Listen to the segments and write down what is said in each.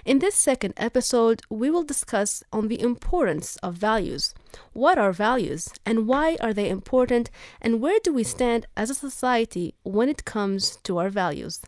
In this second episode, we will discuss on the importance of values. What are values and why are they important, and where do we stand as a society when it comes to our values?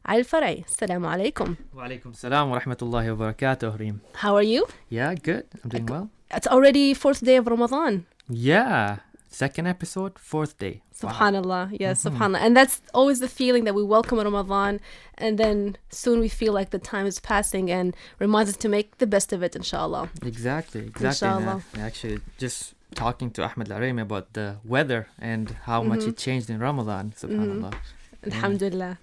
Ali Al Farai, Assalamu alaikum. Wa alaikum salam wa rahmatullahi wa barakatuh, Rym. How are you? Yeah, good. I'm doing well. It's already fourth day of Ramadan. Yeah. Second episode, fourth day. Subhanallah, yes, subhanallah. And that's always the feeling that we welcome Ramadan and then soon we feel like the time is passing and reminds us to make the best of it, inshallah. Exactly. Inshallah. And actually, just talking to Ahmed Al about the weather and how much it changed in Ramadan, subhanallah. Alhamdulillah.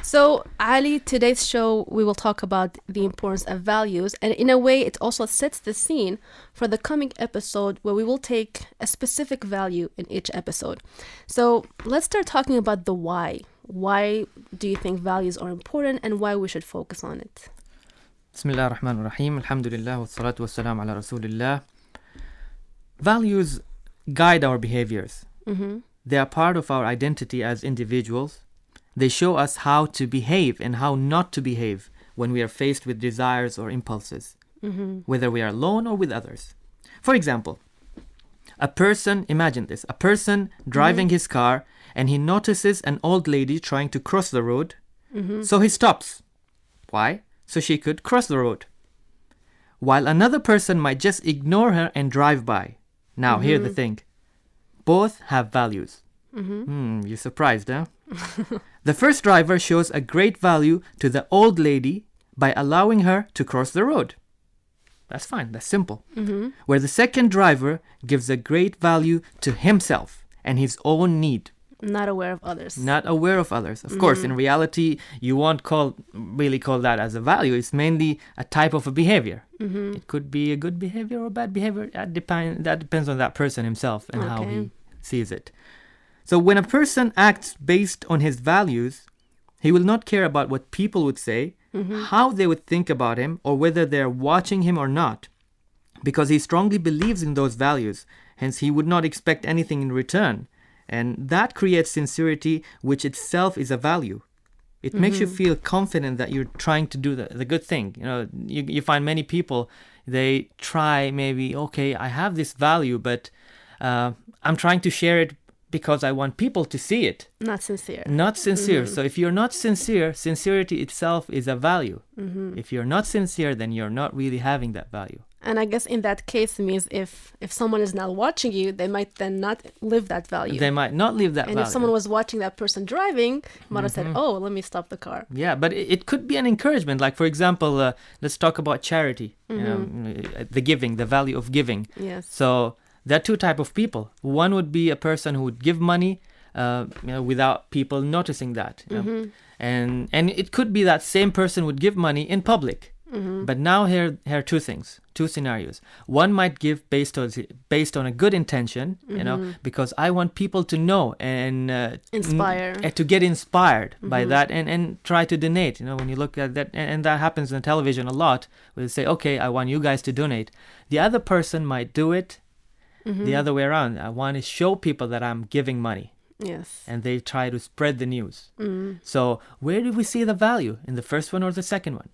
So, Ali, today's show, we will talk about the importance of values. And in a way, it also sets the scene for the coming episode where we will take a specific value in each episode. So, let's start talking about the why. Why do you think values are important and why we should focus on it? Bismillah ar-Rahman ar-Rahim. Alhamdulillah wa salatu wa salam ala Rasulillah. Values guide our behaviors. They are part of our identity as individuals. They show us how to behave and how not to behave when we are faced with desires or impulses, whether we are alone or with others. For example, imagine this, a person driving his car and he notices an old lady trying to cross the road, so he stops. Why? So she could cross the road. While another person might just ignore her and drive by. Now, here's the thing. Both have values. You're surprised, huh? The first driver shows a great value to the old lady by allowing her to cross the road. That's fine, that's simple. Where the second driver gives a great value to himself and his own need. Not aware of others. Not aware of others. Of course, in reality, you won't really call that as a value. It's mainly a type of a behavior. It could be a good behavior or bad behavior. That depends on that person himself and how he sees it. So when a person acts based on his values, he will not care about what people would say, how they would think about him, or whether they're watching him or not, because he strongly believes in those values. Hence, he would not expect anything in return. And that creates sincerity, which itself is a value. It makes you feel confident that you're trying to do the good thing. You know, you find many people, they try maybe, okay, I have this value, but I'm trying to share it because I want people to see it. Not sincere. Not sincere. So if you're not sincere, sincerity itself is a value. If you're not sincere, then you're not really having that value. And I guess in that case, it means if someone is not watching you, they might then not live that value. They might not live that value. And if someone was watching that person driving, might have said, oh, let me stop the car. Yeah, but it could be an encouragement. Like, for example, let's talk about charity. You know, the giving, the value of giving. Yes. So there are two types of people. One would be a person who would give money without people noticing that. You know? And it could be that same person would give money in public. But now here are two scenarios. One might give based on a good intention, you know, because I want people to know and inspire, to get inspired by that and try to donate. You know, when you look at that, and that happens on television a lot, where they say, okay, I want you guys to donate. The other person might do it the other way around. I want to show people that I'm giving money. Yes. And they try to spread the news. So where do we see the value, in the first one or the second one?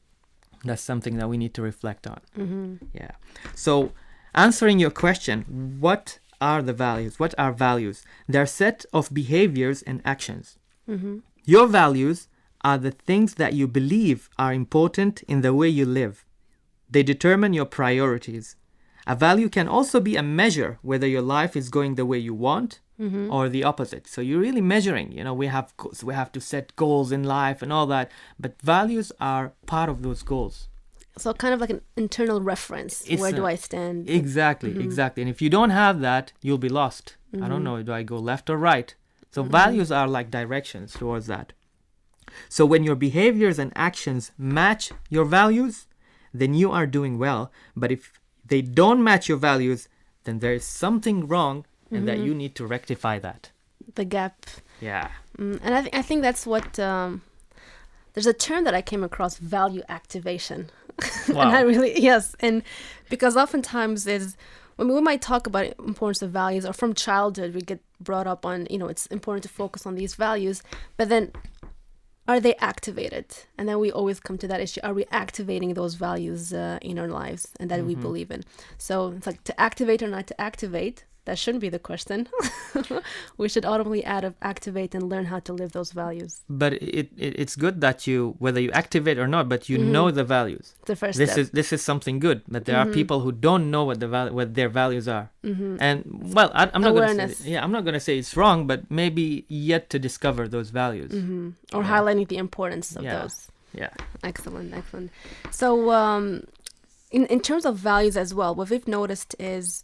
That's something that we need to reflect on. Yeah. So answering your question, what are the values? What are values? They're a set of behaviors and actions. Your values are the things that you believe are important in the way you live. They determine your priorities. A value can also be a measure whether your life is going the way you want or the opposite. So you're really measuring. You know, we have to set goals in life and all that, but values are part of those goals. So kind of like an internal reference. Where do I stand? Exactly. And if you don't have that, you'll be lost. I don't know, do I go left or right? So values are like directions towards that. So when your behaviors and actions match your values, then you are doing well. But if they don't match your values, then there is something wrong and that you need to rectify that. The gap. Yeah. And I think that's what... there's a term that I came across, value activation. Wow. And yes. And because oftentimes when we might talk about importance of values, or from childhood, we get brought up on, it's important to focus on these values. But then are they activated? And then we always come to that issue. Are we activating those values in our lives and that we believe in? So it's like to activate or not to activate. That shouldn't be the question. We should ultimately add of activate and learn how to live those values. But it's good that you, whether you activate or not, but you know the values. The first This step. is something good. But there are people who don't know what their values are. And well, I'm not going to say, I'm not going to say it's wrong, but maybe yet to discover those values. Or highlighting the importance of those. Yeah. Excellent. So in terms of values as well, what we've noticed is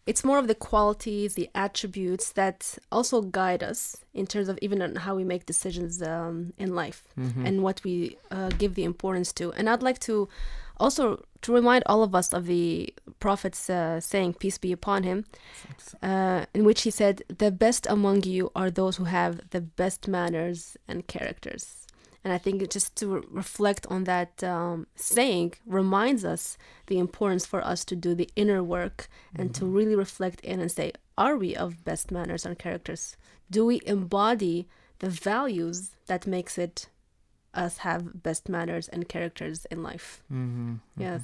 it's more of the qualities, the attributes that also guide us in terms of even on how we make decisions in life and what we give the importance to. And I'd like to also to remind all of us of the Prophet's saying, peace be upon him, in which he said, the best among you are those who have the best manners and characters. And I think just to reflect on that saying reminds us the importance for us to do the inner work and to really reflect in and say, are we of best manners and characters? Do we embody the values that makes it us have best manners and characters in life? Yes.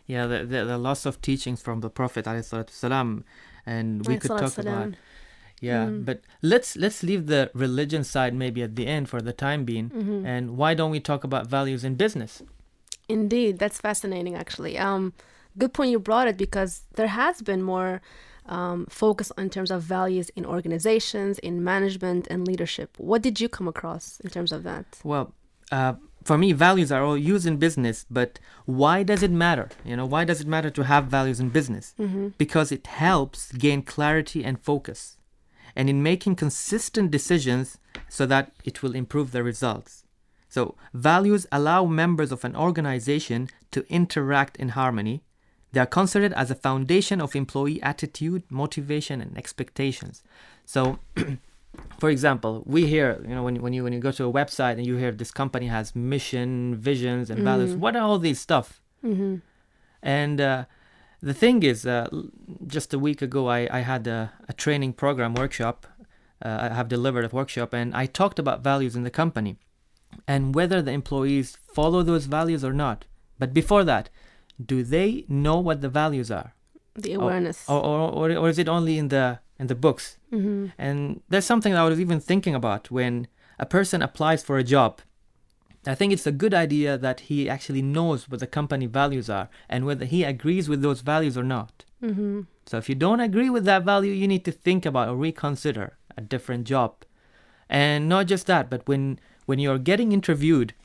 Yeah, there are lots of teachings from the Prophet ﷺ, and we could talk about... Yeah, but let's leave the religion side maybe at the end for the time being. And why don't we talk about values in business? Indeed, that's fascinating, actually. Good point you brought it, because there has been more focus in terms of values in organizations, in management and leadership. What did you come across in terms of that? Well, for me, values are all used in business, but why does it matter? Why does it matter to have values in business? Because it helps gain clarity and focus, and in making consistent decisions so that it will improve the results. So values allow members of an organization to interact in harmony. They are considered as a foundation of employee attitude, motivation, and expectations. So, for example, we hear, when you go to a website and you hear this company has mission, visions, and values. What are all these stuff? And the thing is, just a week ago, I had a training program workshop. I have delivered a workshop, and I talked about values in the company and whether the employees follow those values or not. But before that, do they know what the values are? The awareness. Or is it only in the books? And there's something that I was even thinking about when a person applies for a job. I think it's a good idea that he actually knows what the company values are and whether he agrees with those values or not. So if you don't agree with that value, you need to think about or reconsider a different job. And not just that, but when you're getting interviewed,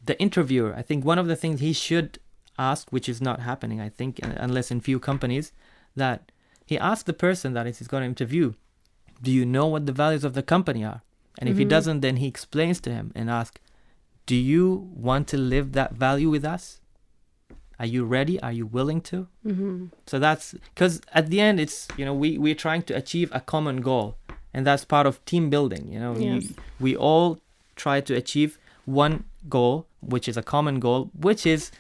the interviewer, I think one of the things he should ask, which is not happening, I think, unless in few companies, that he asks the person that he's going to interview, do you know what the values of the company are? And if he doesn't, then he explains to him and asks, do you want to live that value with us? Are you ready? Are you willing to? So that's because at the end, it's, we're trying to achieve a common goal, and that's part of team building. Yes. We all try to achieve one goal, which is a common goal, which is,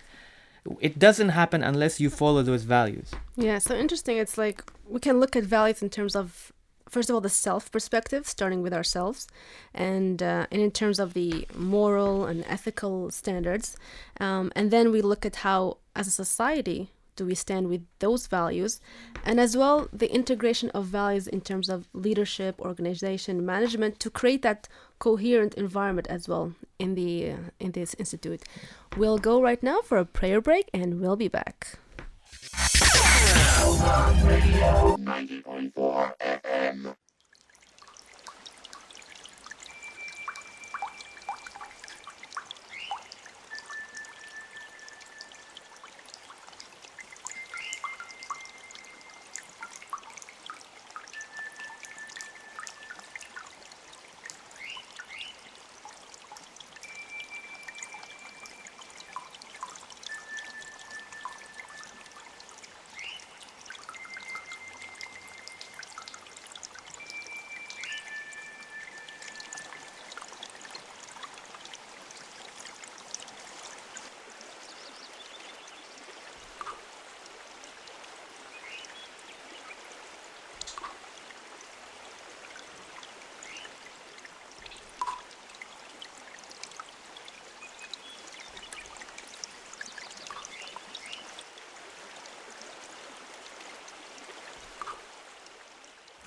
it doesn't happen unless you follow those values. Yeah, so interesting. It's like we can look at values in terms of, first of all, the self perspective, starting with ourselves, and in terms of the moral and ethical standards. And then we look at how, as a society, do we stand with those values, and as well the integration of values in terms of leadership, organization, management, to create that coherent environment as well in this institute. We'll go right now for a prayer break, and we'll be back. Oman Radio 90.4 FM.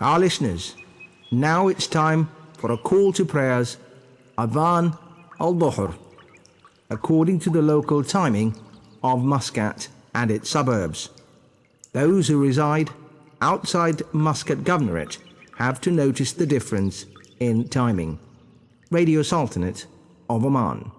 Our listeners, now it's time for a call to prayers, Adhan al-Dhuhr, according to the local timing of Muscat and its suburbs. Those who reside outside Muscat Governorate have to notice the difference in timing. Radio Sultanate of Oman.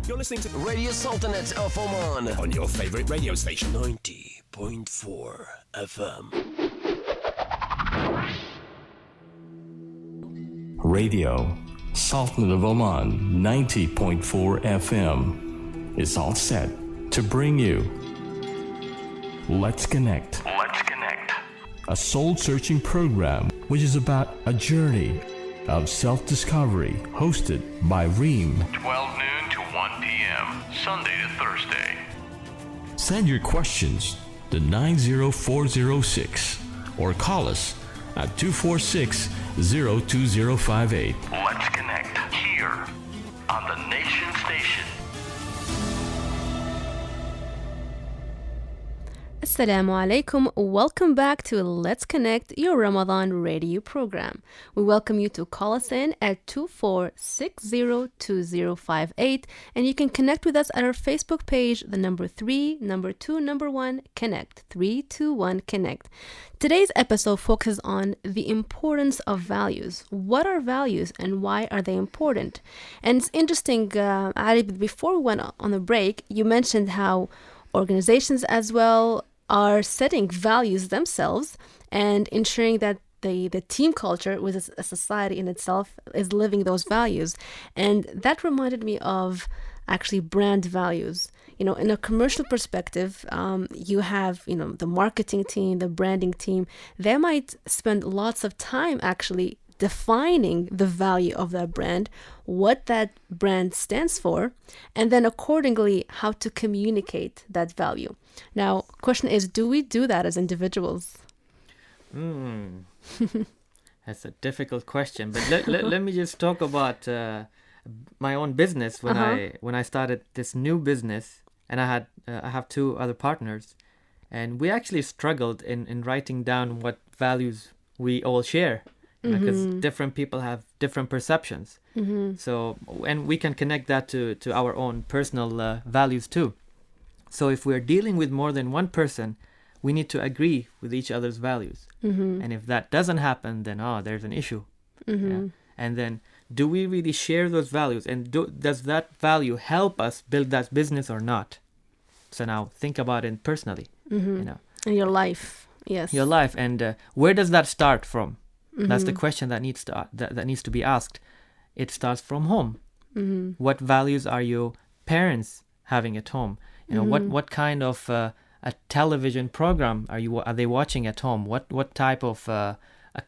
You're listening to Radio Sultanate of Oman on your favorite radio station, 90.4 FM. Radio Sultanate of Oman, 90.4 FM is all set to bring you Let's Connect. Let's Connect. A soul-searching program which is about a journey of self-discovery hosted by Rym. 12 noon to 1 p.m. Sunday to Thursday. Send your questions to 90406 or call us at 246-02058. Let's Connect here on the Nation Station. Assalamu alaikum. Welcome back to Let's Connect, your Ramadan radio program. We welcome you to call us in at 246-02058, and you can connect with us at our Facebook page, the number 3, number 2, number 1, connect, 321 connect. Today's episode focuses on the importance of values. What are values and why are they important? And it's interesting, Ali, before we went on the break, you mentioned how organizations as well are setting values themselves and ensuring that the team culture with a society in itself is living those values. And that reminded me of actually brand values. You know, in a commercial perspective, you have, the marketing team, the branding team, they might spend lots of time actually defining the value of that brand, what that brand stands for, and then accordingly how to communicate that value. Now, question is, do we do that as individuals? That's a difficult question, but let me just talk about my own business. When I started this new business, and I have two other partners, and we actually struggled in writing down what values we all share. Because different people have different perceptions. So, and we can connect that to our own personal values too. So if we're dealing with more than one person, we need to agree with each other's values. And if that doesn't happen, then there's an issue. Yeah? And then, do we really share those values? And does that value help us build that business or not? So now think about it personally. In your life, yes. Your life, and where does that start from? That's the question that needs to be asked. It starts from home. What values are your parents having at home? What kind of a television program are they watching at home? What type of a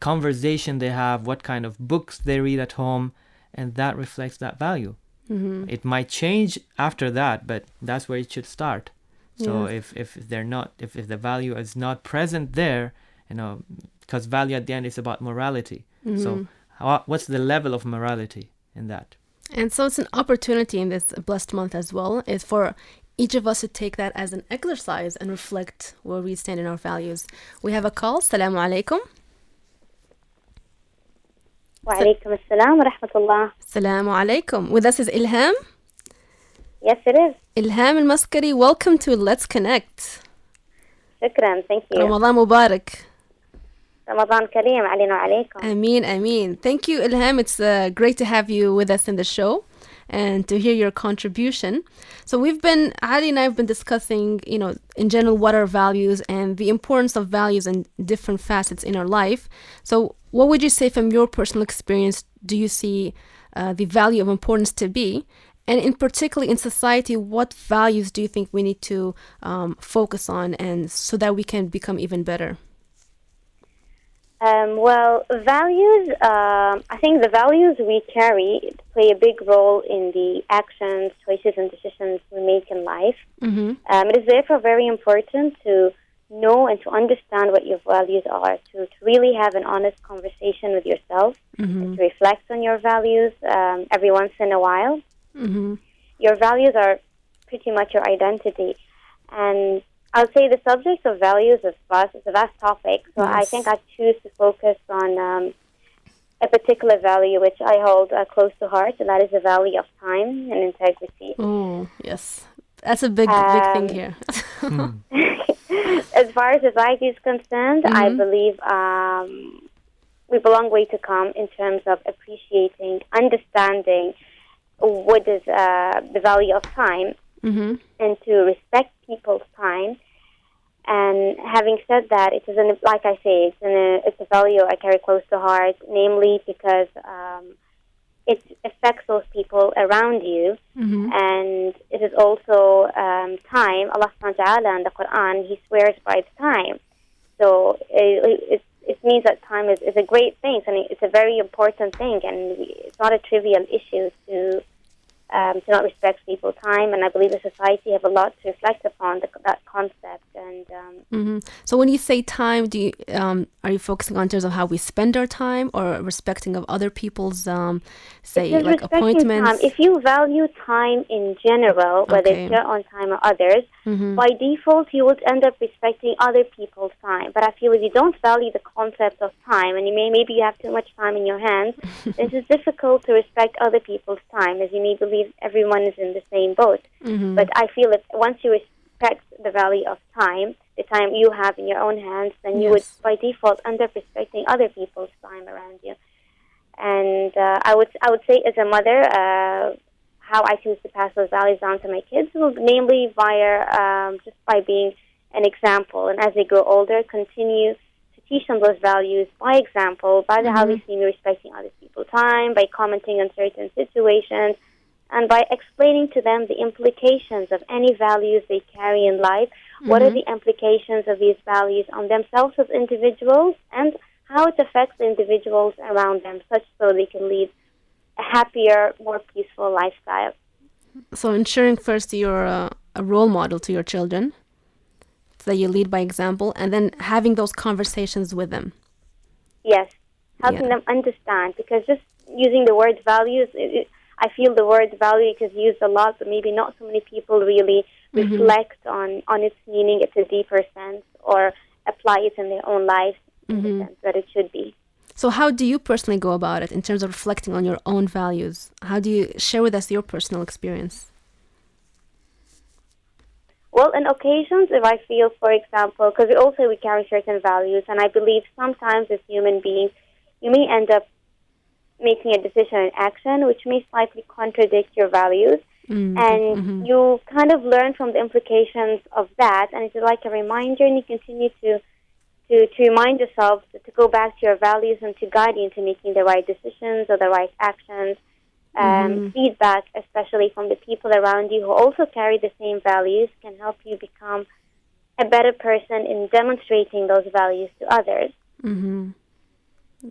conversation they have? What kind of books they read at home? And that reflects that value. It might change after that, but that's where it should start. So if the value is not present there, because value at the end is about morality. So what's the level of morality in that? And so it's an opportunity in this blessed month as well, is for each of us to take that as an exercise and reflect where we stand in our values. We have a call. Assalamu alaikum. Wa alaikum assalam wa rahmatullah. Assalamu alaikum. With us is Ilham. Yes, it is. Ilham Al-Maskari, welcome to Let's Connect. Shukran. Thank you. Ramadan Mubarak. Ramadan Kareem. Alina alaykum. Ameen. Thank you, Ilham. It's great to have you with us in the show and to hear your contribution. So Ali and I have been discussing, in general, what are values and the importance of values in different facets in our life. So what would you say from your personal experience do you see the value of importance to be? And in particular in society, what values do you think we need to focus on and so that we can become even better? Well, values, I think the values we carry play a big role in the actions, choices, and decisions we make in life. Mm-hmm. It is therefore very important to know and to understand what your values are, to really have an honest conversation with yourself, and to reflect on your values every once in a while. Mm-hmm. Your values are pretty much your identity. And I'll say the subject of values is vast. It's a vast topic. So Yes. I think I choose to focus on a particular value which I hold close to heart, and that is the value of time and integrity. Oh, yes. That's a big thing here. As far as society is concerned, I believe we have a long way to come in terms of appreciating, understanding what is the value of time, Mm-hmm. and to respect people's time. And having said that, it is like I say, it's a value I carry close to heart, namely because it affects those people around you, and it is also time. Allah subhanahu wa ta'ala in the Quran, He swears by the time. So it means that time is a great thing, and it's a very important thing, and it's not a trivial issue to not respect people's time, and I believe the society have a lot to reflect upon that concept. And So when you say time, do you are you focusing on terms of how we spend our time or respecting of other people's say just like respecting appointments? time. If you value time in general, whether Okay. it's your own time or others, by default you would end up respecting other people's time. But I feel if you don't value the concept of time, and maybe you have too much time in your hands, it is difficult to respect other people's time, as you may believe everyone is in the same boat. But I feel that once you respect the value of time, the time you have in your own hands, then you would, Yes. by default, end up respecting other people's time around you. And I would say, as a mother, how I choose to pass those values down to my kids, namely via just by being an example, and as they grow older, continue to teach them those values by example, by how they see me respecting other people's time, by commenting on certain situations, and by explaining to them the implications of any values they carry in life. What are the implications of these values on themselves as individuals, and how it affects the individuals around them, such so they can lead a happier, more peaceful lifestyle. So ensuring first you're a role model to your children, so that you lead by example, and then having those conversations with them. Yes, helping Yeah. them understand, because just using the word values, I feel the word value is used a lot, but maybe not so many people really reflect on its meaning, it's a deeper sense, or apply it in their own lives in the sense that it should be. So how do you personally go about it in terms of reflecting on your own values? How do you share with us your personal experience? Well, in occasions, if I feel, for example, because we carry certain values, and I believe sometimes as human beings, you may end up making a decision and action which may slightly contradict your values, and you kind of learn from the implications of that, and it's like a reminder, and you continue to remind yourself to go back to your values and to guide you into making the right decisions or the right actions. Feedback, especially from the people around you who also carry the same values, can help you become a better person in demonstrating those values to others.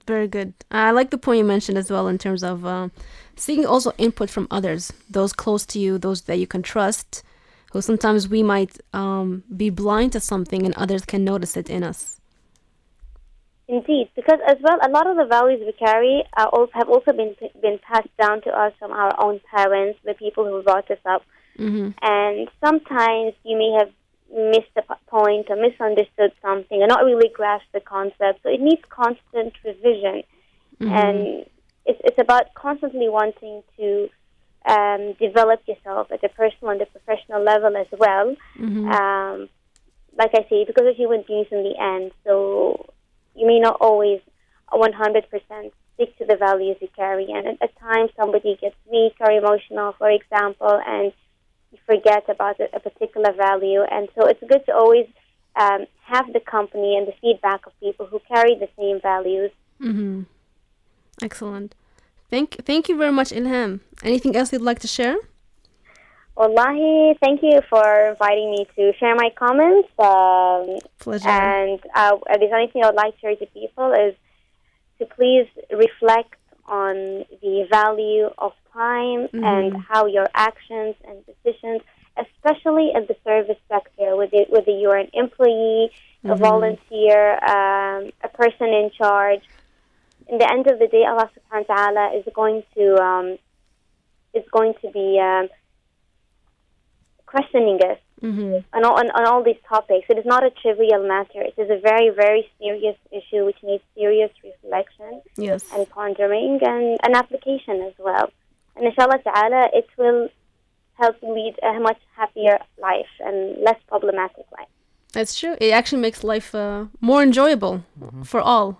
Very good. I like the point you mentioned as well in terms of seeking also input from others, those close to you, those that you can trust, who sometimes we might be blind to something and others can notice it in us. Indeed, because as well, a lot of the values we carry have also been passed down to us from our own parents, the people who brought us up. And sometimes you may have missed a point or misunderstood something or not really grasped the concept. So it needs constant revision. And it's about constantly wanting to develop yourself at a personal and a professional level as well. Like I say, because we're human beings in the end, so you may not always 100% stick to the values you carry. And at times somebody gets weak or emotional, for example, and you forget about a particular value. And so it's good to always have the company and the feedback of people who carry the same values. Excellent. Thank you very much, Ilham. Anything else you'd like to share? Wallahi, thank you for inviting me to share my comments. Pleasure. And if there's anything I would like to share to people is to please reflect on the value of time and how your actions and decisions, especially in the service sector, whether you're an employee, a volunteer, a person in charge. In the end of the day, Allah Subhanahu wa Taala is going to be questioning us on all these topics. It is not a trivial matter. It is a very, very serious issue which needs serious reflection and pondering and an application as well. And inshallah ta'ala, it will help lead a much happier life and less problematic life. That's true. It actually makes life more enjoyable for all.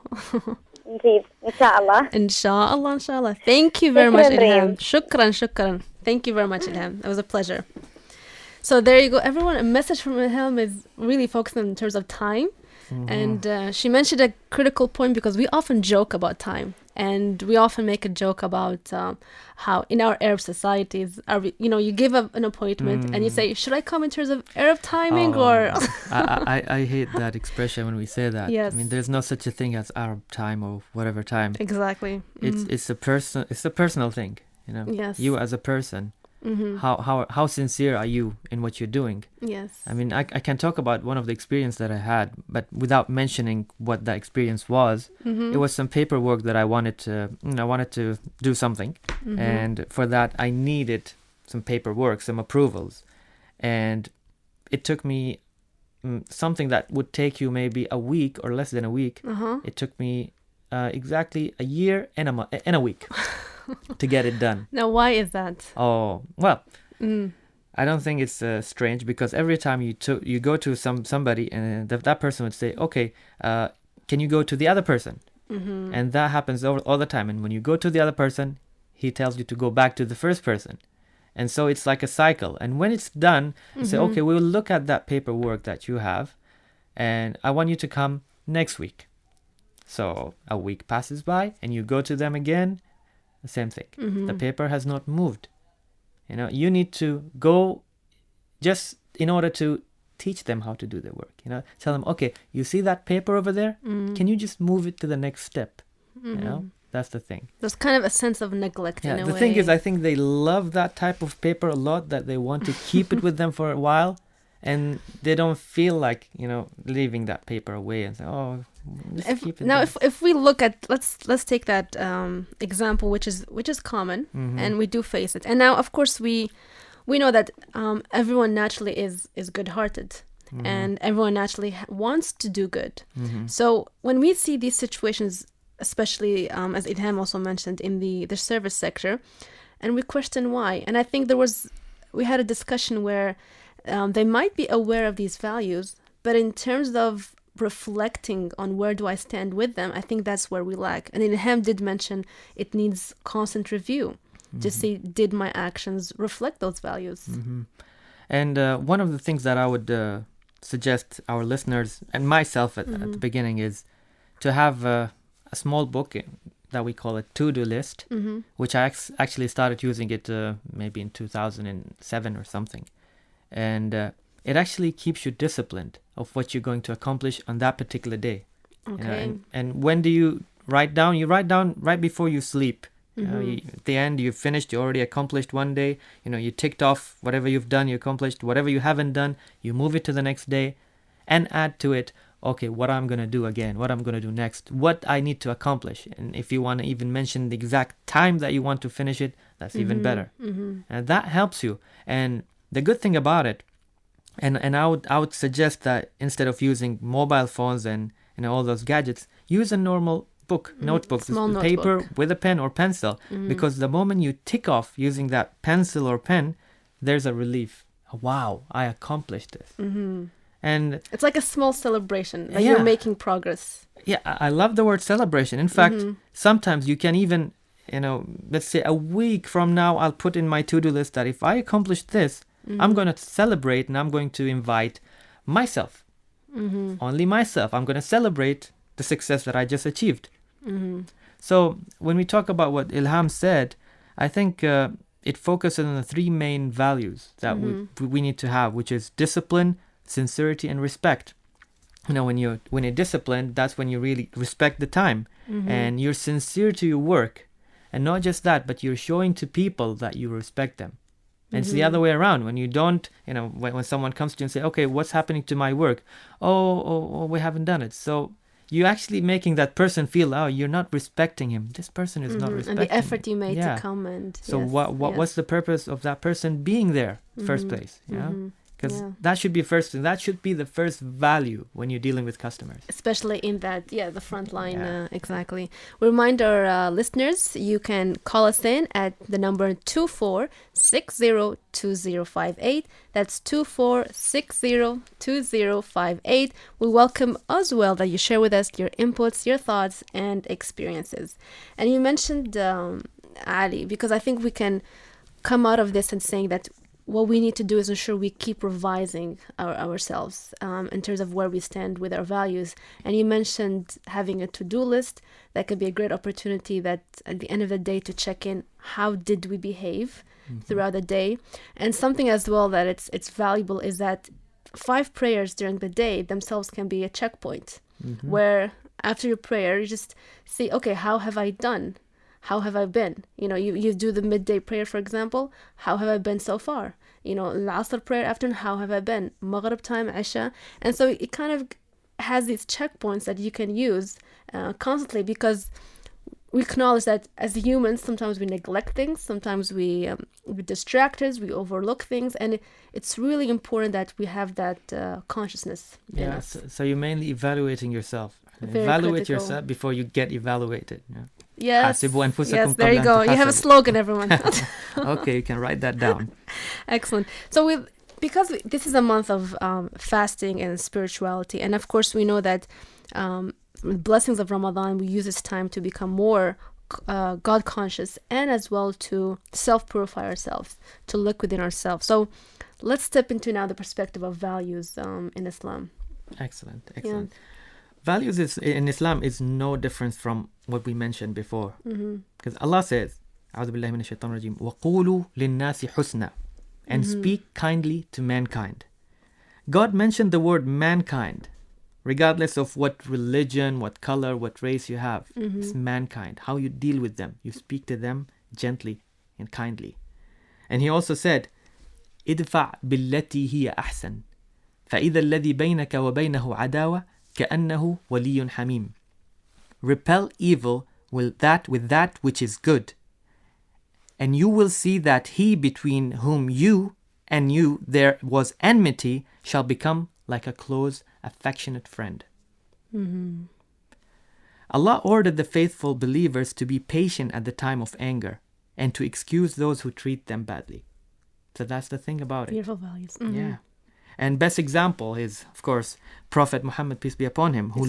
Indeed. Inshallah. Inshallah. Thank you very much, Shukran, Ilham. Shukran. Thank you very much, Ilham. It was a pleasure. So there you go, everyone. A message from Ilham is really focused in terms of time. And she mentioned a critical point because we often joke about time. And we often make a joke about how in our Arab societies, you give up an appointment and you say, should I come in terms of Arab timing or... I hate that expression when we say that. Yes. I mean, there's no such a thing as Arab time or whatever time. Exactly. It's a personal thing, Yes. You as a person. How sincere are you in what you're doing? Yes. I mean, I can talk about one of the experience that I had, but without mentioning what that experience was. It was some paperwork that I wanted to do something, and for that I needed some paperwork, some approvals, and it took me something that would take you maybe a week or less than a week. It took me exactly a year and a week. To get it done. Now, why is that? Oh, well, I don't think it's strange because every time you go to somebody and that person would say, okay, can you go to the other person? And that happens all the time. And when you go to the other person, he tells you to go back to the first person. And so it's like a cycle. And when it's done, you say, okay, we will look at that paperwork that you have and I want you to come next week. So a week passes by and you go to them again. The same thing. The paper has not moved. You need to go just in order to teach them how to do their work. Tell them, okay, you see that paper over there? Can you just move it to the next step? That's the thing. There's kind of a sense of neglect in a way. The thing is, I think they love that type of paper a lot, that they want to keep it with them for a while, and they don't feel like, leaving that paper away and say, oh, just keep it. Now, if we look at, let's take that example, which is common, and we do face it. And now, of course, we know that everyone naturally is good-hearted, and everyone naturally wants to do good. So when we see these situations, especially as Ilham also mentioned in the service sector, and we question why. And I think we had a discussion where they might be aware of these values, but in terms of reflecting on where do I stand with them, I think that's where we lack. And Ilham did mention it needs constant review to see, did my actions reflect those values? And one of the things that I would suggest our listeners and myself at the beginning is to have a small book that we call a to-do list, which I actually started using it maybe in 2007 or something. And it actually keeps you disciplined of what you're going to accomplish on that particular day. Okay. And when do you write down? You write down right before you sleep. At the end, you've finished, you already accomplished one day. You ticked off whatever you've done, you accomplished. Whatever you haven't done, you move it to the next day and add to it, okay, what I'm going to do again, what I'm going to do next, what I need to accomplish. And if you want to even mention the exact time that you want to finish it, that's even better. And that helps you. And the good thing about it, and I would suggest that instead of using mobile phones and all those gadgets, use a normal notebook, Small just paper notebook. with a pen or pencil. Because the moment you tick off using that pencil or pen, there's a relief. Wow, I accomplished this. And It's like a small celebration. Like Yeah. you're making progress. yeah, I love the word celebration. In fact, sometimes you can even, let's say a week from now, I'll put in my to-do list that if I accomplish this, I'm going to celebrate and I'm going to invite myself. Only myself. I'm going to celebrate the success that I just achieved. So when we talk about what Ilham said, I think it focuses on the three main values that we need to have, which is discipline, sincerity, and respect. When you're disciplined, that's when you really respect the time and you're sincere to your work. And not just that, but you're showing to people that you respect them. And it's the other way around. When you don't, when someone comes to you and say, okay, what's happening to my work? Oh, we haven't done it. So you're actually making that person feel, oh, you're not respecting him. This person is not respecting And the effort you made Yeah. to come and... So yes, what's the purpose of that person being there first place? Because Yeah. that should be first thing. That should be the first value when you're dealing with customers. Especially in that, the front line, Yeah. exactly. We remind our listeners, you can call us in at the number 24602058. That's 24602058. We welcome as well that you share with us your inputs, your thoughts, and experiences. And you mentioned Ali, because I think we can come out of this and saying that what we need to do is ensure we keep revising ourselves in terms of where we stand with our values. And you mentioned having a to-do list. That could be a great opportunity that at the end of the day to check in, how did we behave throughout the day? And something as well that it's valuable is that 5 prayers during the day themselves can be a checkpoint where after your prayer, you just see, okay, how have I done? How have I been? You do the midday prayer, for example. How have I been so far? Al-Asr prayer afternoon, how have I been? Maghrib time, Isha. And so it kind of has these checkpoints that you can use constantly, because we acknowledge that as humans, sometimes we neglect things, sometimes we distract us, we overlook things, and it's really important that we have that consciousness in Yeah. us. So you're mainly evaluating yourself. Very Evaluate critical. yourself before you get evaluated. Yeah. Yes, حاسبوا أنفسكم yes, there قبل you أن go. You have a تحاسبوا. slogan, everyone. Okay, you can write that down. Excellent. So this is a month of fasting and spirituality, and of course we know that with blessings of Ramadan, we use this time to become more God conscious and as well to self-purify ourselves, to look within ourselves. So let's step into now the perspective of values in Islam. Excellent. Values in Islam is no different from what we mentioned before. Because Allah says, أعوذ بالله من الشيطان الرجيم وقولوا للناس حسنا, and speak kindly to mankind. God mentioned the word mankind, regardless of what religion, what color, what race you have. It's mankind. How you deal with them. You speak to them gently and kindly. And he also said, ادفع بالتي هي أحسن فإذا الذي بينك وبينه عداوة كأنه ولي حميم. Repel evil with that which is good, and you will see that he between whom you and you there was enmity shall become like a close, affectionate friend. Allah ordered the faithful believers to be patient at the time of anger and to excuse those who treat them badly. So that's the thing about it. Beautiful values. Yeah. And best example is, of course, Prophet Muhammad, peace be upon him, who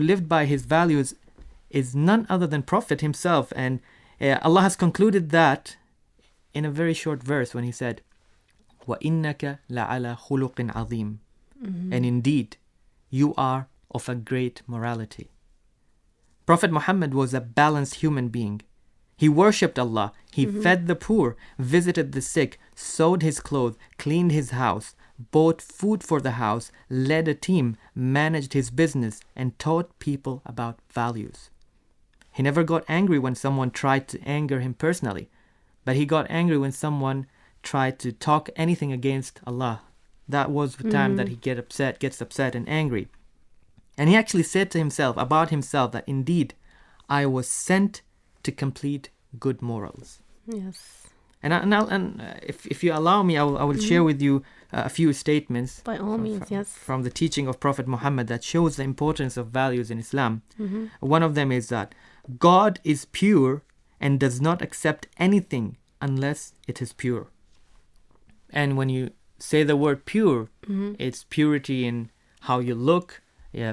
lived by his values, is none other than Prophet himself. And Allah has concluded that in a very short verse when he said, وَإِنَّكَ لَعَلَى خُلُقٍ عَظِيمٍ. And indeed, you are of a great morality. Prophet Muhammad was a balanced human being. He worshipped Allah, he fed the poor, visited the sick, sewed his clothes, cleaned his house, bought food for the house, led a team, managed his business, and taught people about values. He never got angry when someone tried to anger him personally, but he got angry when someone tried to talk anything against Allah. That was the time that he gets upset and angry. And he actually said to himself, about himself, that indeed, I was sent to complete good morals. Yes. If you allow me, I will share with you a few statements By all means, yes. from the teaching of Prophet Muhammad that shows the importance of values in Islam. One of them is that God is pure and does not accept anything unless it is pure. And when you say the word pure, it's purity in how you look,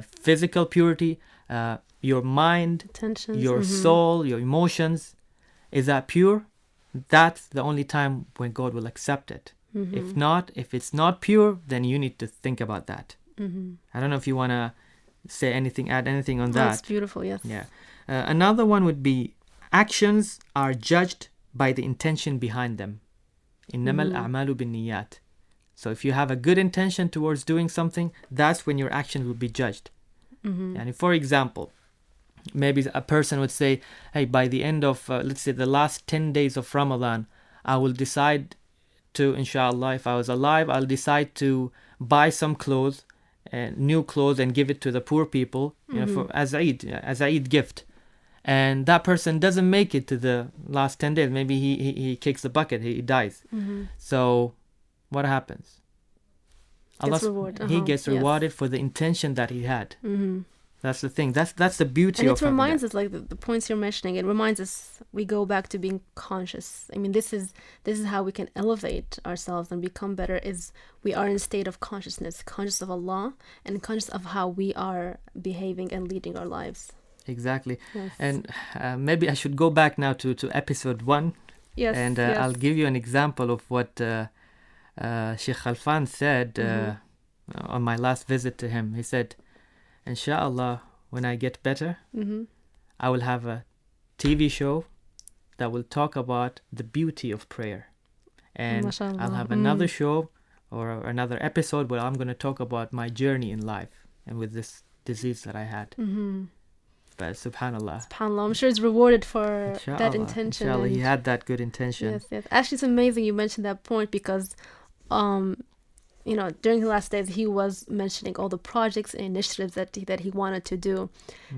physical purity, your mind, Intentions. your soul, your emotions. Is that pure? That's the only time when God will accept it. If it's not pure, then you need to think about that. I don't know if you want to add anything on that. That's beautiful, yes. Yeah. Another one would be actions are judged by the intention behind them. إِنَّمَا الْأَعْمَالُ بِالنِّيَّاتِ. So if you have a good intention towards doing something, that's when your action will be judged. And for example, maybe a person would say, hey, by the end of, let's say, the last 10 days of Ramadan, I will decide to, inshallah, if I was alive, I'll decide to buy some clothes, new clothes, and give it to the poor people, as Eid gift. And that person doesn't make it to the last 10 days. Maybe he kicks the bucket, he dies. So what happens? He gets rewarded for the intention that he had. That's the thing. That's the beauty and of it. And it reminds us, like the points you're mentioning, it reminds us we go back to being conscious. I mean, this is how we can elevate ourselves and become better, is we are in a state of consciousness, conscious of Allah and conscious of how we are behaving and leading our lives. Exactly. Yes. And maybe I should go back now to episode 1. Yes. And I'll give you an example of what Sheikh Khalfan said on my last visit to him. He said, Inshallah, when I get better, I will have a TV show that will talk about the beauty of prayer. And MashaAllah. I'll have another show or another episode where I'm going to talk about my journey in life and with this disease that I had. But subhanallah. SubhanAllah, I'm sure it's rewarded for that intention. Inshallah, he had that good intention. Yes. Actually, it's amazing you mentioned that point because during the last days, he was mentioning all the projects and initiatives that he wanted to do.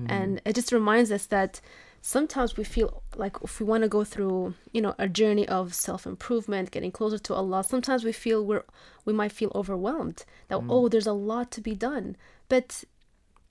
And it just reminds us that sometimes we feel like if we want to go through, a journey of self-improvement, getting closer to Allah, sometimes we might feel overwhelmed that, there's a lot to be done. But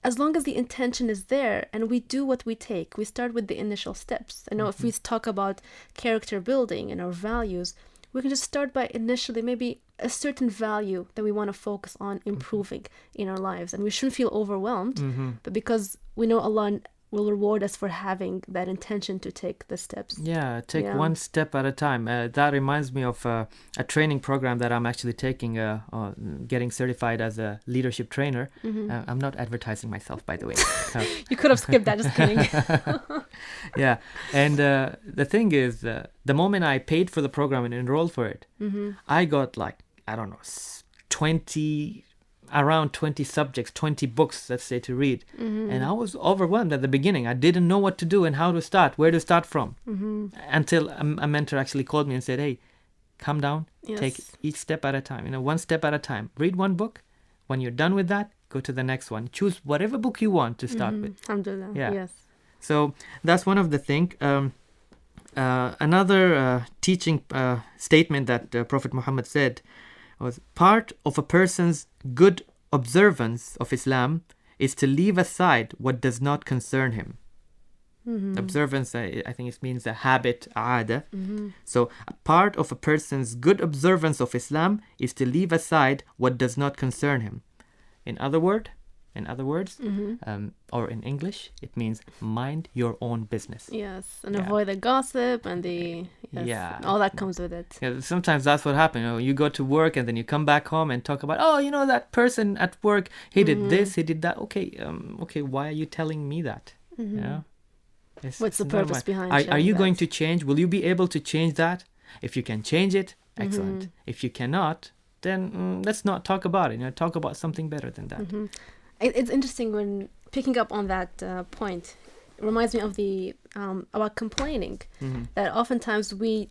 as long as the intention is there and we do what we start with the initial steps. I know if we talk about character building and our values, we can just start by initially maybe a certain value that we want to focus on improving in our lives. And we shouldn't feel overwhelmed, but because we know Allah will reward us for having that intention to take the steps. Yeah, one step at a time. That reminds me of a training program that I'm actually taking, getting certified as a leadership trainer. I'm not advertising myself, by the way. You could have skipped that, just kidding. Yeah, and the thing is, the moment I paid for the program and enrolled for it, I got around 20 subjects, 20 books, let's say, to read. And I was overwhelmed at the beginning. I didn't know what to do and how to start, where to start from. Until a mentor actually called me and said, hey, calm down, take each step at a time, one step at a time. Read one book. When you're done with that, go to the next one. Choose whatever book you want to start with. Alhamdulillah, yes. So that's one of the things. Another teaching statement that Prophet Muhammad said was, part of a person's good observance of Islam is to leave aside what does not concern him. Observance, I think it means a habit, aada. So a part of a person's good observance of Islam is to leave aside what does not concern him. In other words, or in English, it means mind your own business. Yes, and avoid the gossip and all that comes with it. Yeah, sometimes that's what happens. You go to work and then you come back home and talk about, that person at work, he did this, he did that. Okay, why are you telling me that? What's the purpose behind Are you going to change? Will you be able to change that? If you can change it, excellent. If you cannot, then let's not talk about it. Talk about something better than that. It's interesting when picking up on that point. It reminds me of the about complaining. That oftentimes we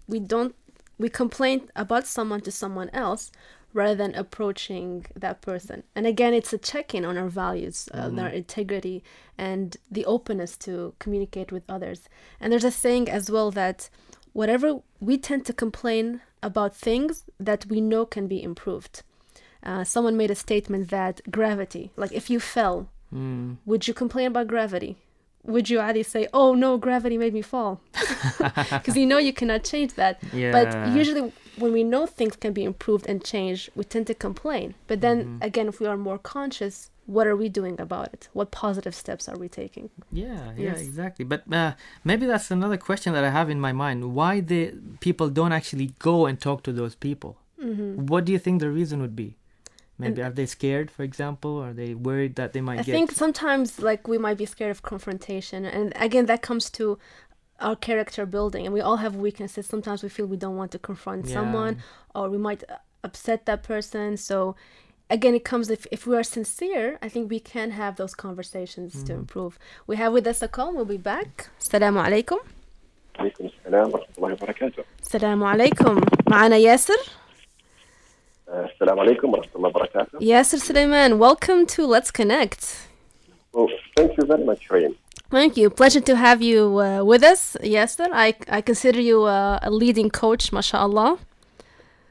complain about someone to someone else rather than approaching that person. And again, it's a check-in on our values, our integrity, and the openness to communicate with others. And there's a saying as well that whatever we tend to complain about things that we know can be improved. Someone made a statement that gravity, like if you fell, would you complain about gravity? Would you, Ali, say, oh no, gravity made me fall? Because you know you cannot change that. Yeah. But usually when we know things can be improved and changed, we tend to complain. But then again, if we are more conscious, what are we doing about it? What positive steps are we taking? Yeah, Yes. exactly. But maybe that's another question that I have in my mind. Why the people don't actually go and talk to those people? What do you think the reason would be? Maybe are they scared, for example? Or are they worried that they might I get... think sometimes like we might be scared of confrontation. And again, that comes to our character building. And we all have weaknesses. Sometimes we feel we don't want to confront someone, or we might upset that person. So again, it comes if we are sincere, I think we can have those conversations to improve. We have with us a call. We'll be back. Assalamu alaikum. عليكم السلام ورحمة الله وبركاته. Assalamu alaikum. معنا ياسر. السلام عليكم ورحمة الله وبركاته. Yasser Suleiman, welcome to Let's Connect. Well, thank you very much, Rym. Thank you. Pleasure to have you with us, Yasser. I consider you a leading coach, mashallah.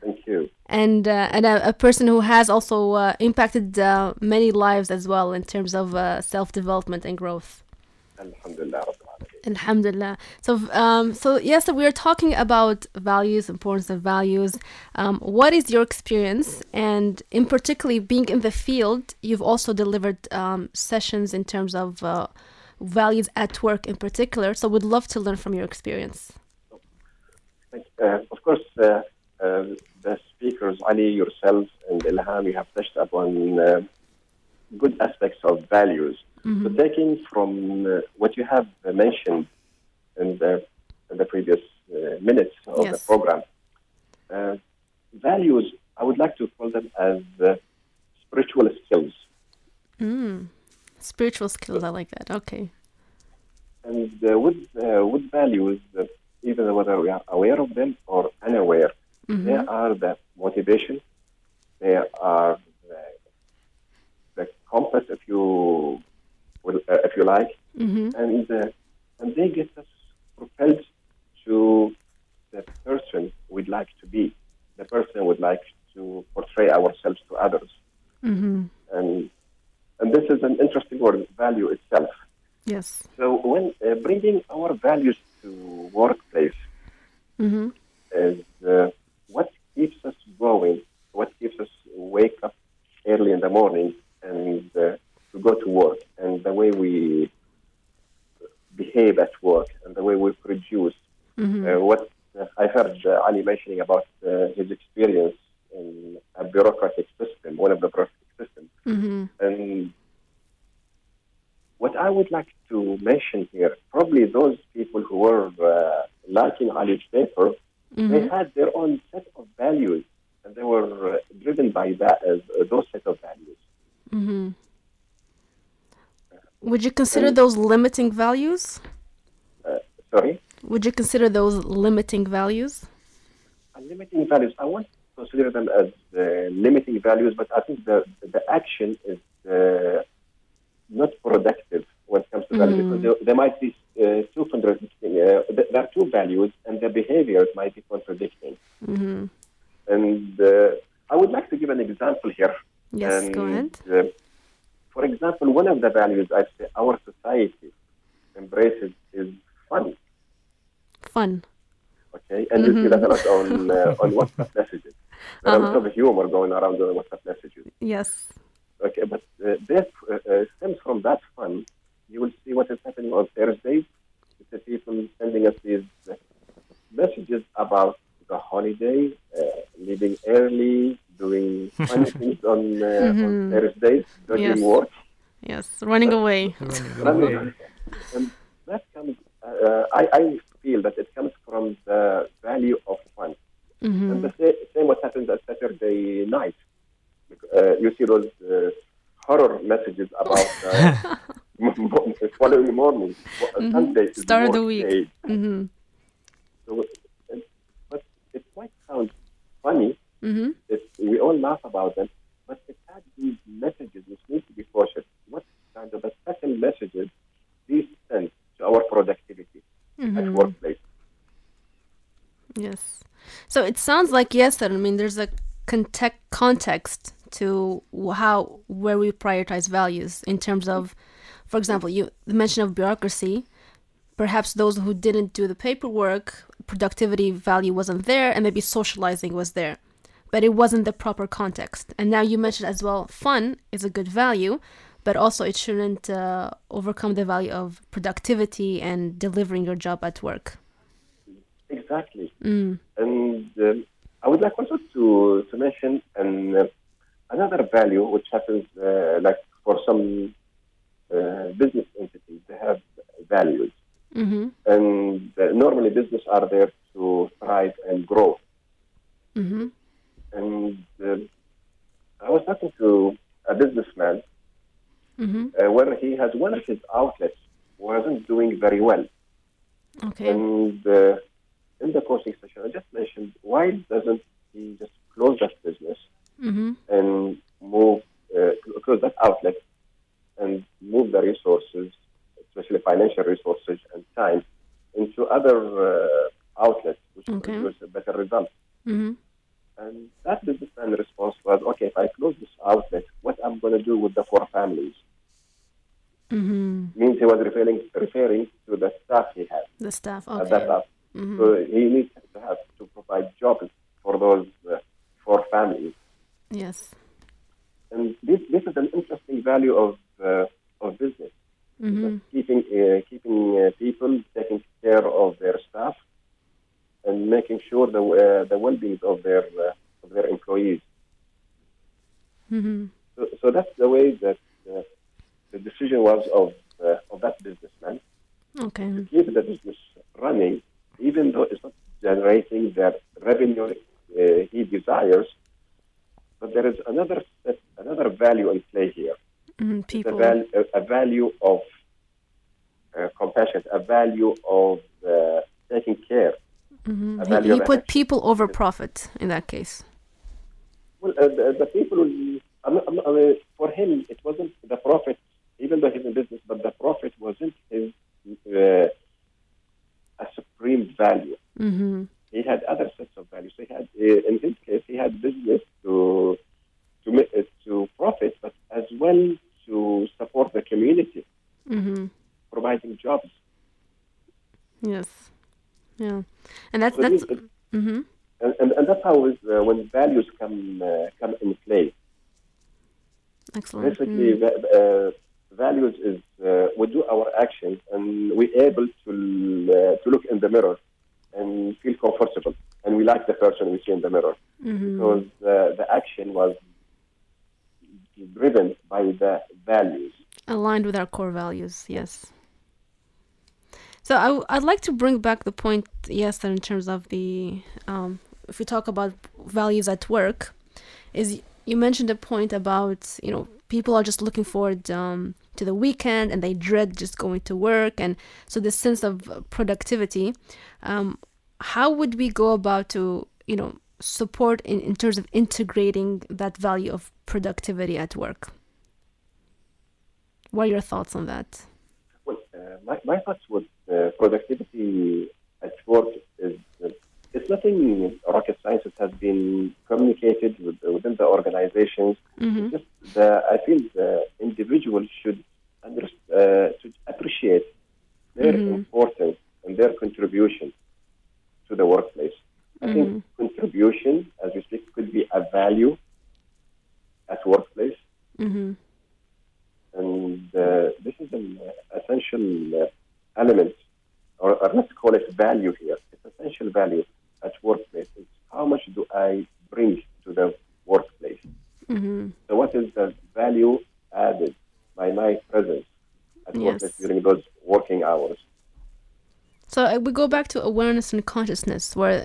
Thank you. And a person who has also impacted many lives as well in terms of self-development and growth. Alhamdulillah. Alhamdulillah. So yes, we are talking about values, importance of values. What is your experience? And in particularly being in the field, you've also delivered sessions in terms of values at work in particular. So we'd love to learn from your experience. Of course, the speakers, Ali, yourself, and Ilham, you have touched upon good aspects of values. So taking from what you have mentioned in the previous minutes of the program, values, I would like to call them as spiritual skills. Spiritual skills, I like that. Okay. And with values, even whether we are aware of them or unaware, they are the motivation, they are the compass, if you like, and they get us propelled to the person we'd like to be, the person we'd like to portray ourselves to others. And this is an interesting word, value itself. Yes. So when bringing our values to workplace is what keeps us going, what keeps us wake up early in the morning and to go to work, and the way we behave at work and the way we produce. What I heard Ali mentioning about his experience in a bureaucratic system, one of the bureaucratic systems. And what I would like to mention here, probably those people who were liking Ali's paper, they had their own set of values, and they were driven by that as those set of values. Would you consider those limiting values? Sorry? Would you consider those limiting values? Limiting values, I won't consider them as limiting values, but I think the action is not productive when it comes to values, because there might be two contradicting. There are two values, and the behaviors might be contradicting. And I would like to give an example here. Yes, go ahead. For example, one of the values I say our society embraces is fun. Fun. Okay, and you see that a lot on WhatsApp messages. There are a lot of humor going around on WhatsApp messages. Yes. Okay, but this stems from that fun. You will see what is happening on Thursdays. The people sending us these messages about the holiday, leaving early, doing fun things on Thursdays, doing work. Yes, running away. And that comes, I feel that it comes from the value of fun. And the same what happens at Saturday night. You see those horror messages about following morning, Sunday, start of the week. So, but it might sound funny. We all laugh about them, but it has these messages which need to be cautious. What kind of a special messages these send to our productivity at workplace? So it sounds like, yes, that I mean, there's a context to where we prioritize values in terms of, for example, you the mention of bureaucracy. Perhaps those who didn't do the paperwork, productivity value wasn't there, and maybe socializing was there, but it wasn't the proper context. And now you mentioned as well, fun is a good value, but also it shouldn't overcome the value of productivity and delivering your job at work. Exactly. And I would like also to mention another value which happens like for some business entities, they have values. And normally business are there to thrive and grow. And I was talking to a businessman where he has one of his outlets wasn't doing very well. Okay. And in the coaching session, I just mentioned, why doesn't he just close that business and move, close that outlet and move the resources, especially financial resources and time, into other outlets which produce a better result. And that businessman response was, okay, if I close this outlet, what I'm going to do with the 4 families? Means he was referring to the staff he had. The staff, At that okay. time. So he needs to have to provide jobs for those 4 families. Yes. And this is an interesting value of business. Keeping people, taking care of their staff, and making sure the well-being of their employees. So that's the way that the decision was of that businessman. Okay. To keep the business running, even though it's not generating the revenue he desires, but there is another value in play here. People. It's a value of compassion, a value of taking care. He put people over profit in that case. Well, the people, for him, it wasn't the profit, even though he's in business, but the profit wasn't his a supreme value. He had other sets of values. So he had, in his case, he had business to profit, but as well to support the community, providing jobs. Yes. Yeah. And that's and that's how when values come in play. Excellent. Basically, values is we do our actions and we're able to look in the mirror and feel comfortable, and we like the person we see in the mirror because the action was driven by the values. Aligned with our core values, yes. So I'd like to bring back the point, yes, that in terms of the, if we talk about values at work, is you mentioned a point about, people are just looking forward to the weekend and they dread just going to work. And so this sense of productivity, how would we go about to, support in terms of integrating that value of productivity at work? What are your thoughts on that? Well, my thoughts with productivity at work is it's nothing rocket science. It has been communicated within the organizations. Just I feel the individual should appreciate their importance and their contribution to the workplace. I think contribution, as we speak, could be a value at workplace. And this is an essential element, or let's call it value here. It's essential value at workplace. It's how much do I bring to the workplace? So what is the value added by my presence at workplace during those working hours? So we go back to awareness and consciousness, where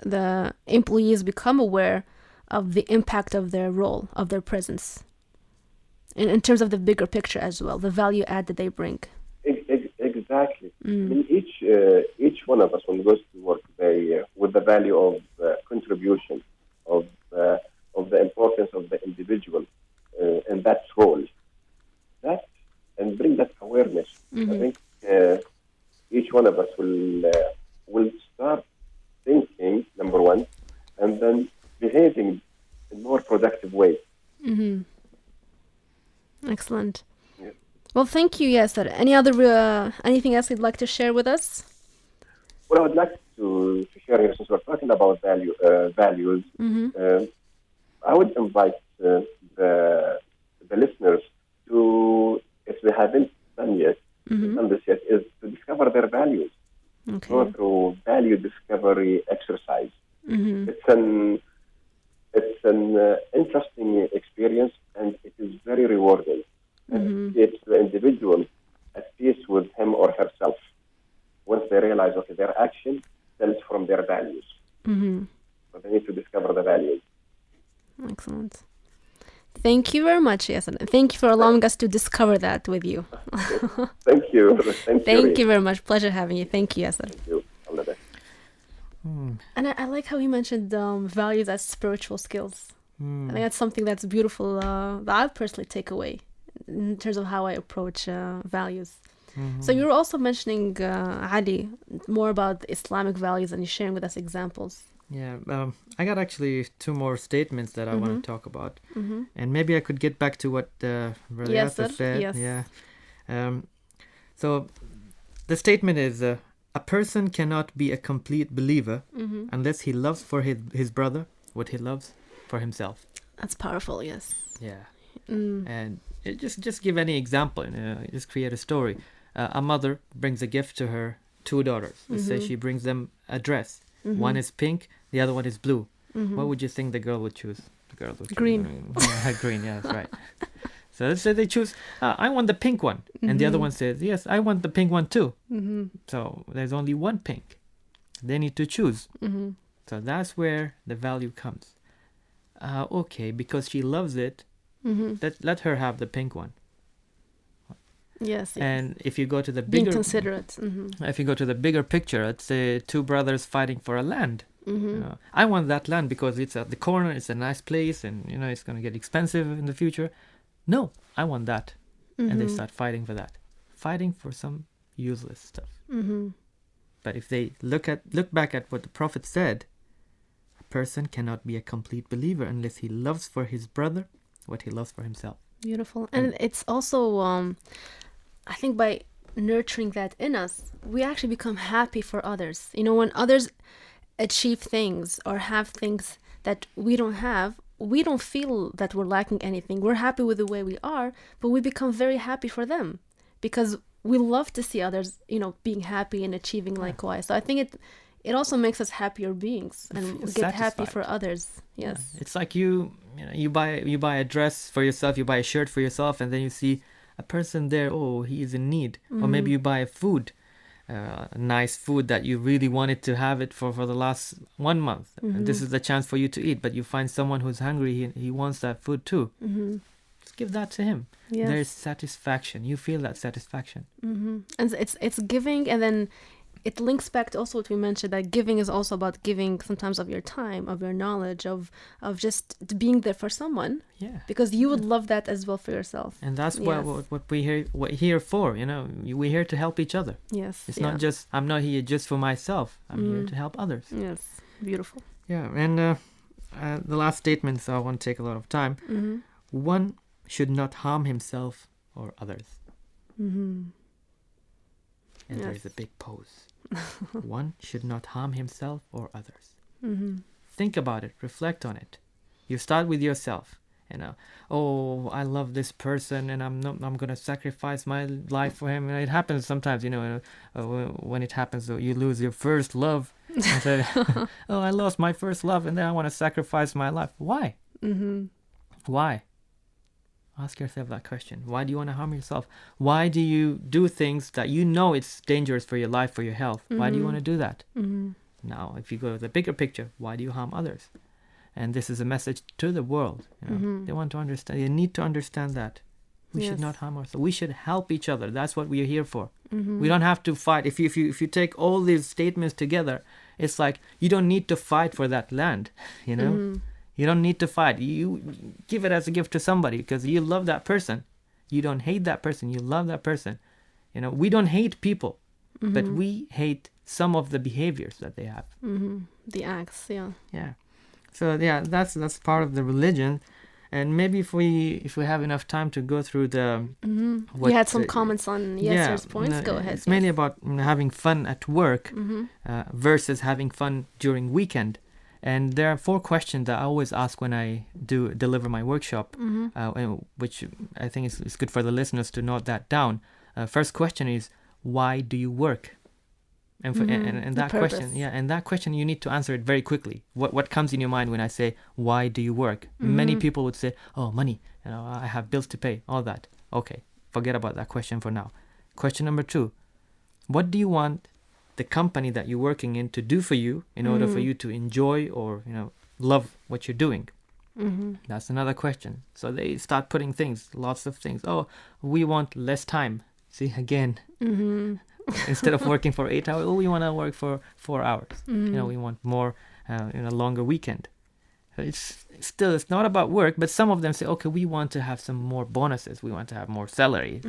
the employees become aware of the impact of their role, of their presence, in terms of the bigger picture as well, the value add that they bring. Exactly. I mean, each one of us, when we goes to work, they with the value of contribution, of the importance of the individual and that role, and bring that awareness. I think each one of us will start thinking, number one, and then behaving in more productive ways. Excellent. Yeah. Well, thank you, Yasser. Any other anything else you'd like to share with us? What I would like to share here, since we're talking about values, I would invite the listeners to, if they haven't done this yet, is to discover their values. Okay. Go through value discovery exercise. It's an interesting experience, and it is very rewarding. And it keeps the individual at peace with him or herself once they realize, okay, their action stems from their values. So they need to discover the values. Excellent. Thank you very much, Yasser. Thank you for allowing us to discover that with you. Thank you. Thank you very much. Pleasure having you. Thank you, Yasser. Thank you. All the best. And I like how you mentioned values as spiritual skills. I think that's something that's beautiful that I personally take away in terms of how I approach values. So you were also mentioning, Ali, more about Islamic values, and you're sharing with us examples. Yeah, I got actually two more statements that I want to talk about. And maybe I could get back to what Brother Yasser said. Yes. Yeah. So the statement is, a person cannot be a complete believer unless he loves for his brother what he loves for himself. That's powerful, yes. Yeah. And just give any example, just create a story. A mother brings a gift to her two daughters. Let's say she brings them a dress. One is pink, the other one is blue. What would you think the girl would choose? The girl would choose green. Green, yeah, that's right. So let's say they choose, I want the pink one. And the other one says, yes, I want the pink one too. So there's only one pink. They need to choose. So that's where the value comes. Okay, because she loves it, let her have the pink one. Yes. And if you go to the being bigger, considerate. if you go to the bigger picture, let's say two brothers fighting for a land. I want that land because it's at the corner, it's a nice place, and it's going to get expensive in the future. No, I want that. And they start fighting for that, fighting for some useless stuff. But if they look back at what the Prophet said, a person cannot be a complete believer unless he loves for his brother what he loves for himself. Beautiful. And it's also, I think by nurturing that in us, we actually become happy for others. When others achieve things or have things that we don't have, we don't feel that we're lacking anything. We're happy with the way we are, but we become very happy for them because we love to see others, being happy and achieving likewise. So I think it also makes us happier beings and we get happy for others. Yes. Yeah. It's like you buy a dress for yourself, you buy a shirt for yourself, and then you see a person there, oh, he is in need. Or maybe you buy a food, nice food that you really wanted to have it for the last 1 month. And this is the chance for you to eat, but you find someone who's hungry, he wants that food too. Just give that to him. Yes. There's satisfaction. You feel that satisfaction. And it's giving, and then it links back to also what we mentioned, that giving is also about giving sometimes of your time, of your knowledge, of just being there for someone. Yeah. Because you would love that as well for yourself. And that's what we're here for. We're here to help each other. Yes. It's not just, I'm not here just for myself. I'm here to help others. Yes. Beautiful. Yeah. And the last statement, so I won't take a lot of time. One should not harm himself or others. And there's a big pause. One should not harm himself or others. Think about it. Reflect on it. You start with yourself. Oh, I love this person, and I'm gonna sacrifice my life for him. And it happens sometimes. When it happens, you lose your first love. And say, oh, I lost my first love, and then I want to sacrifice my life. Why? Why? Ask yourself that question. Why do you want to harm yourself? Why do you do things that it's dangerous for your life, for your health? Why do you want to do that? Now, if you go to the bigger picture, why do you harm others? And this is a message to the world. They want to understand. They need to understand that. We should not harm ourselves. We should help each other. That's what we are here for. We don't have to fight. If you take all these statements together, it's like you don't need to fight for that land, You don't need to fight. You give it as a gift to somebody because you love that person. You don't hate that person. You love that person. We don't hate people, but we hate some of the behaviors that they have. The acts, yeah. Yeah. So yeah, that's part of the religion. And maybe if we have enough time to go through the You had some comments on Yasser's points. Go ahead. It's mainly about having fun at work Mm-hmm. versus having fun during weekend. And there are 4 questions that I always ask when I deliver my workshop, which I think is good for the listeners to note that down. First question is, why do you work? And that question, and that question you need to answer it very quickly. What comes in your mind when I say, why do you work? Many people would say, oh, money, I have bills to pay, all that. Okay, forget about that question for now. Question number 2, what do you want the company that you're working in to do for you in order for you to enjoy or love what you're doing? That's another question. So they start putting lots of things. Oh, we want less time. See, again, instead of working for 8 hours, we want to work for 4 hours. We want more, longer weekend. So it's not about work, but some of them say, okay, we want to have some more bonuses. We want to have more salary.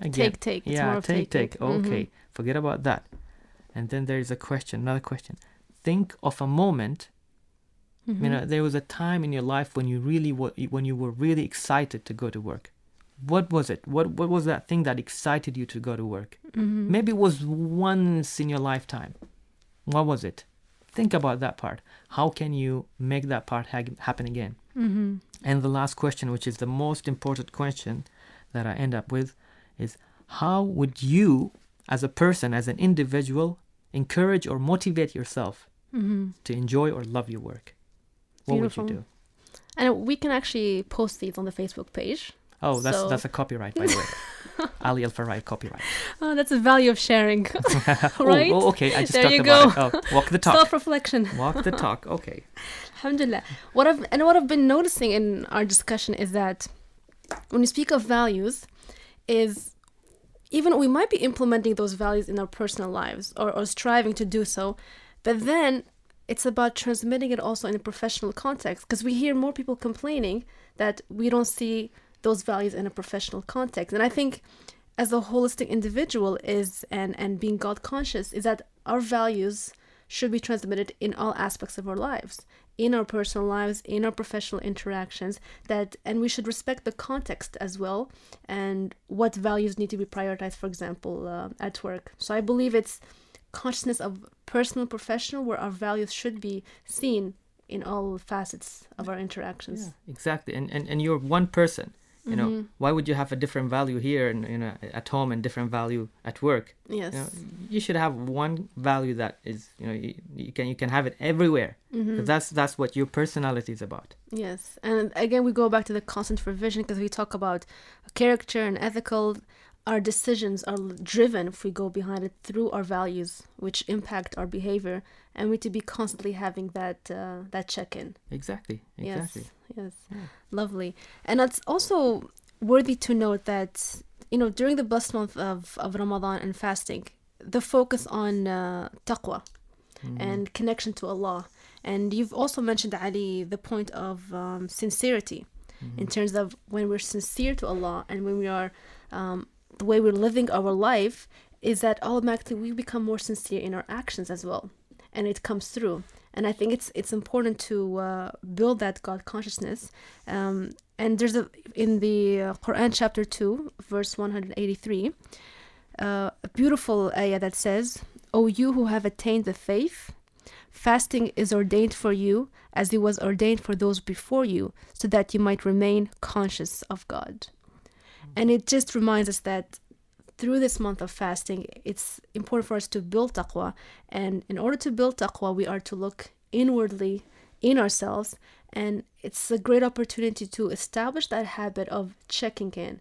Again, Take. It's yeah, more of take. Okay, forget about that. And then there's another question. Think of a moment. There was a time in your life when you were really excited to go to work. What was it? What was that thing that excited you to go to work? Maybe it was once in your lifetime. What was it? Think about that part. How can you make that part happen again? And the last question, which is the most important question that I end up with, is how would you, as a person, as an individual, encourage or motivate yourself to enjoy or love your work? What Beautiful. would you do? And we can actually post these on the Facebook page. Oh, that's a copyright, by the way. Ali Al Farai copyright. Oh, that's the value of sharing, right? Oh, okay. I just there talked you about go. it. Oh, walk the talk. Self-reflection. Walk the talk. Okay. Alhamdulillah. What I've been noticing in our discussion is that when we speak of values, is even we might be implementing those values in our personal lives or striving to do so, but then it's about transmitting it also in a professional context, because we hear more people complaining that we don't see those values in a professional context. And I think as a holistic individual and being God conscious is that our values should be transmitted in all aspects of our lives, in our personal lives, in our professional interactions, and we should respect the context as well and what values need to be prioritized, for example, at work. So I believe it's consciousness of personal and professional where our values should be seen in all facets of our interactions. Yeah, exactly. And you're one person. Why would you have a different value here and at home and different value at work? Yes. You should have one value that is you can have it everywhere. Because that's what your personality is about. Yes. And again, we go back to the constant revision because we talk about character and ethical. Our decisions are driven, if we go behind it, through our values, which impact our behavior, and we need to be constantly having that check-in. Exactly. Yes. Yeah. Lovely. And it's also worthy to note that during the blessed month of Ramadan and fasting, the focus on taqwa and connection to Allah. And you've also mentioned, Ali, the point of sincerity in terms of when we're sincere to Allah and when we are the way we're living our life, is that automatically we become more sincere in our actions as well, and it comes through. And I think it's important to build that God consciousness. And there's in the Quran chapter 2 verse 183 a beautiful ayah that says, "O you who have attained the faith, fasting is ordained for you as it was ordained for those before you, so that you might remain conscious of God." And it just reminds us that through this month of fasting, it's important for us to build taqwa. And in order to build taqwa, we are to look inwardly in ourselves. And it's a great opportunity to establish that habit of checking in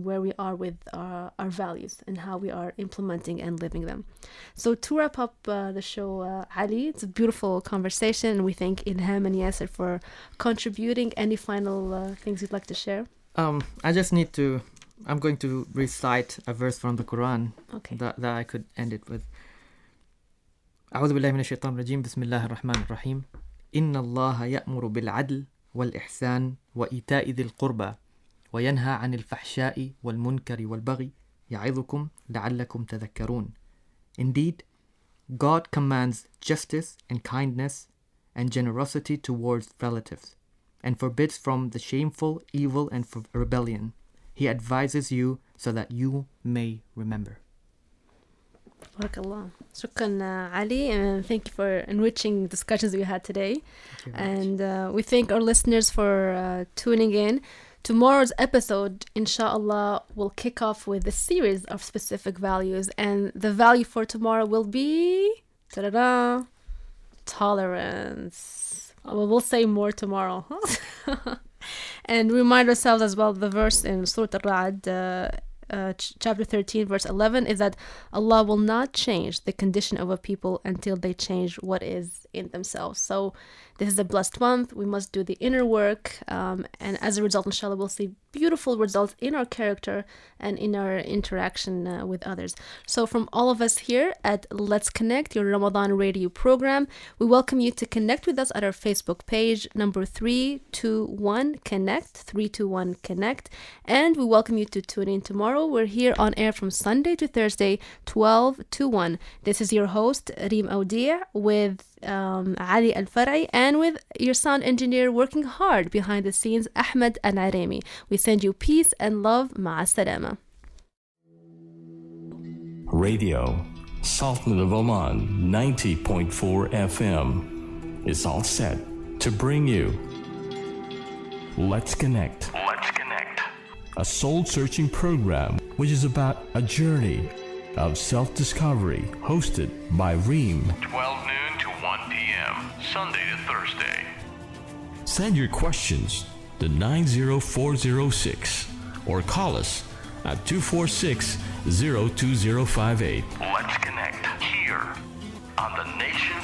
where we are with our values and how we are implementing and living them. So to wrap up the show, Ali, it's a beautiful conversation. And we thank Ilham and Yasser for contributing. Any final things you'd like to share? I'm going to recite a verse from the Quran that I could end it with. أعوذ بالله من الشيطان الرجيم بسم الله الرحمن الرحيم إن الله يأمر بالعدل والإحسان وإيتاء ذي القربى وينهى عن الفحشاء والمنكر والبغي يعظكم لعلكم تذكرون. Indeed, God commands justice and kindness and generosity towards relatives, and forbids from the shameful, evil, and rebellion. He advises you so that you may remember. Barakallah. Shukran, Ali, and thank you for enriching discussions we had today. And we thank our listeners for tuning in. Tomorrow's episode, inshallah, will kick off with a series of specific values, and the value for tomorrow will be ta-da-da, tolerance. Well, we'll say more tomorrow. And remind ourselves as well, the verse in Surah Al-Ra'd, chapter 13, verse 11, is that Allah will not change the condition of a people until they change what is in themselves. So this is a blessed month. We must do the inner work. And as a result, inshallah, we'll see beautiful results in our character and in our interaction with others. So from all of us here at Let's Connect, your Ramadan radio program, we welcome you to connect with us at our Facebook page, number 321 Connect, 321 Connect. And we welcome you to tune in tomorrow. We're here on air from Sunday to Thursday, 12 to 1. This is your host, Rym Aoudia, with Ali Al Farai, and with your sound engineer working hard behind the scenes, Ahmed Al Aremi. We send you peace and love. Ma'a salama. Radio, Sultan of Oman, 90.4 FM, is all set to bring you Let's Connect. Let's connect. A soul-searching program which is about a journey of self-discovery, hosted by Rym. 12 noon to 1 p.m. Sunday to Thursday. Send your questions to 90406 or call us at 246-02058. Let's connect here on the Nation